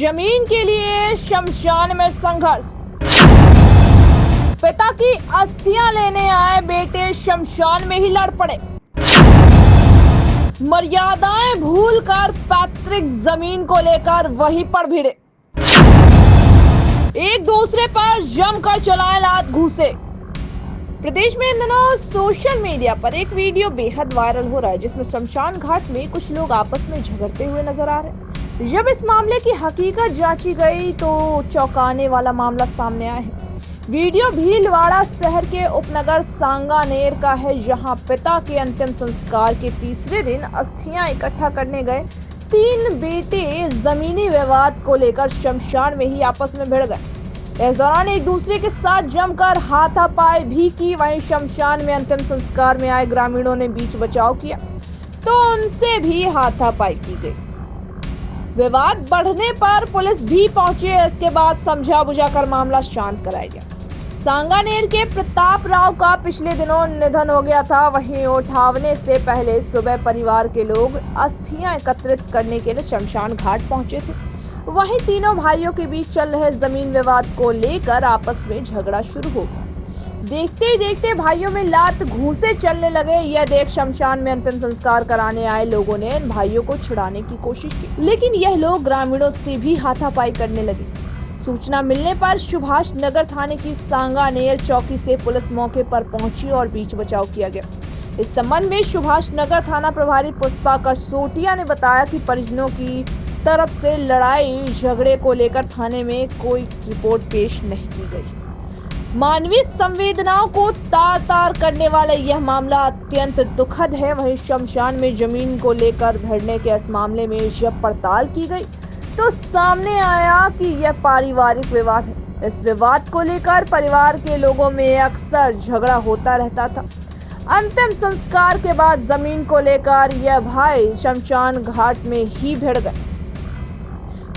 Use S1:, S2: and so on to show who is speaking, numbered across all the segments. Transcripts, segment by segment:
S1: जमीन के लिए शमशान में संघर्ष। पिता की अस्थियां लेने आए बेटे शमशान में ही लड़ पड़े। मर्यादाएं भूलकर पैतृक जमीन को लेकर वहीं पर भिड़े। एक दूसरे पर जमकर चलाए लात घूसे। प्रदेश में इन दिनों सोशल मीडिया पर एक वीडियो बेहद वायरल हो रहा है, जिसमें शमशान घाट में कुछ लोग आपस में झगड़ते हुए नजर आ रहे हैं। जब इस मामले की हकीकत जांची गई तो चौंकाने वाला मामला सामने आया है। वीडियो भीलवाड़ा शहर के उपनगर सांगानेर का है, जहां पिता के अंतिम संस्कार के तीसरे दिन अस्थियां इकट्ठा करने गए 3 बेटे जमीनी विवाद को लेकर शमशान में ही आपस में भिड़ गए। इस दौरान एक दूसरे के साथ जमकर हाथापाई भी की। वहीं शमशान में अंतिम संस्कार में आए ग्रामीणों ने बीच बचाव किया तो उनसे भी हाथापाई की गई। विवाद बढ़ने पर पुलिस भी पहुंची। इसके बाद समझा बुझाकर मामला शांत कराया गया। सांगानेर के प्रताप राव का पिछले दिनों निधन हो गया था। वहीं उठावने से पहले सुबह परिवार के लोग अस्थियां एकत्रित करने के लिए शमशान घाट पहुंचे थे। वहीं तीनों भाइयों के बीच चल रहे जमीन विवाद को लेकर आपस में झगड़ा शुरू हो गया। देखते ही देखते भाइयों में लात घूंसे चलने लगे। यह देख शमशान में अंतिम संस्कार कराने आए लोगों ने इन भाइयों को छुड़ाने की कोशिश की, लेकिन यह लोग ग्रामीणों से भी हाथापाई करने लगे। सूचना मिलने पर सुभाष नगर थाने की सांगानेर चौकी से पुलिस मौके पर पहुंची और बीच बचाव किया गया। इस संबंध में सुभाष नगर थाना प्रभारी पुष्पा कसोटिया ने बताया कि परिजनों की तरफ से लड़ाई झगड़े को लेकर थाने में कोई रिपोर्ट पेश नहीं की गई। मानवीय संवेदनाओं को तार तार करने वाला यह मामला अत्यंत दुखद है। वहीं शमशान में जमीन को लेकर भिड़ने के इस मामले में जब पड़ताल की गई तो सामने आया कि यह पारिवारिक विवाद है। इस विवाद को लेकर परिवार के लोगों में अक्सर झगड़ा होता रहता था। अंतिम संस्कार के बाद जमीन को लेकर यह भाई शमशान घाट में ही भिड़ गए।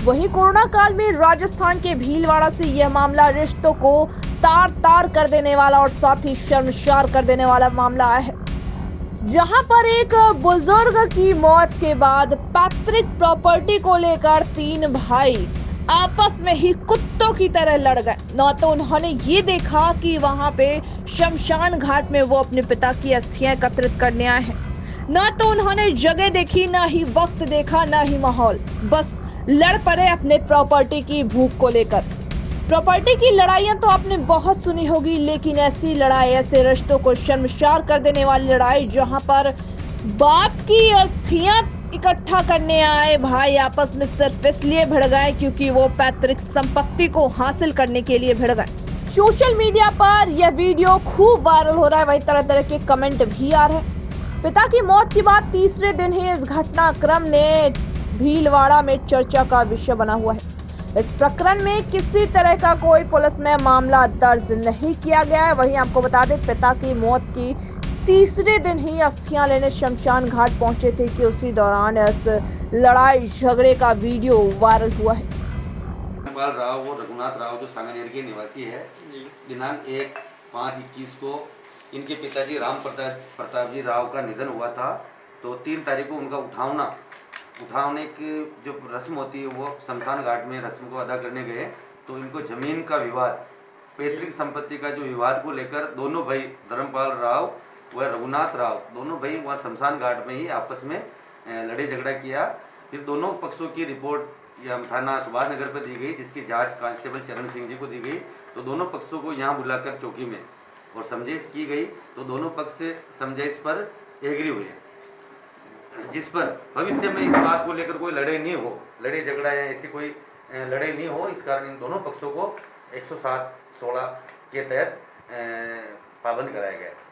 S1: वहीं कोरोना काल में राजस्थान के भीलवाड़ा से यह मामला रिश्तों को तार तार कर देने वाला और साथ ही शर्मसार कर देने वाला मामला है, जहां पर एक बुजुर्ग की मौत के बाद पैतृक प्रॉपर्टी को लेकर 3 भाई आपस में ही कुत्तों की तरह लड़ गए। न तो उन्होंने ये देखा कि वहां पे शमशान घाट में वो अपने पिता की अस्थियां एकत्रित करने आए हैं, न तो उन्होंने जगह देखी, न ही वक्त देखा, न ही माहौल। बस लड़ पड़े अपने प्रॉपर्टी की भूख को लेकर। प्रॉपर्टी की लड़ाइयां तो आपने बहुत सुनी होगी, लेकिन ऐसी लड़ाई, ऐसे रिश्तों को शर्मसार कर देने वाली लड़ाई, जहां पर बाप की अस्थियां इकट्ठा करने आए भाई आपस में सिर्फ इसलिए भिड़ गए क्योंकि वो पैतृक संपत्ति को हासिल करने के लिए भिड़ गए। सोशल मीडिया पर यह वीडियो खूब वायरल हो रहा है। वही तरह तरह के कमेंट भी आ रहे हैं। पिता की मौत के बाद तीसरे दिन ही इस घटनाक्रम ने भीलवाड़ा में चर्चा का विषय बना हुआ है। इस प्रकरण में किसी तरह का कोई पुलिस में मामला दर्ज नहीं किया गया है। वहीं आपको बता दें, पिता की मौत की तीसरे दिन ही अस्थियां लेने शमशान घाट पहुंचे थे कि उसी दौरान इस लड़ाई झगड़े का वीडियो वायरल हुआ है।
S2: राव और रघुनाथ राव जो सांगानेर के निवासी है, दिनांक 1/5/21 को इनके पिताजी राम प्रताप जी राव का निधन हुआ था। तो 3 तारीख को उनका उठावने की जो रस्म होती है वो शमशान घाट में रस्म को अदा करने गए। तो इनको जमीन का विवाद, पैतृक संपत्ति का जो विवाद को लेकर दोनों भाई धर्मपाल राव व रघुनाथ राव दोनों भाई वहाँ शमशान घाट में ही आपस में लड़े झगड़ा किया। फिर दोनों पक्षों की रिपोर्ट थाना सुभाष नगर पर दी गई, जिसकी जांच कांस्टेबल चरण सिंह जी को दी गई। तो दोनों पक्षों को यहाँ बुलाकर चौकी में और समझाइश की गई। तो दोनों पक्ष से समझाइश पर एग्री हुए, जिस पर भविष्य में इस बात को लेकर कोई लड़े झगड़ा या ऐसी कोई लड़ाई नहीं हो। इस कारण इन दोनों पक्षों को 107(16) के तहत पाबंद कराया गया है।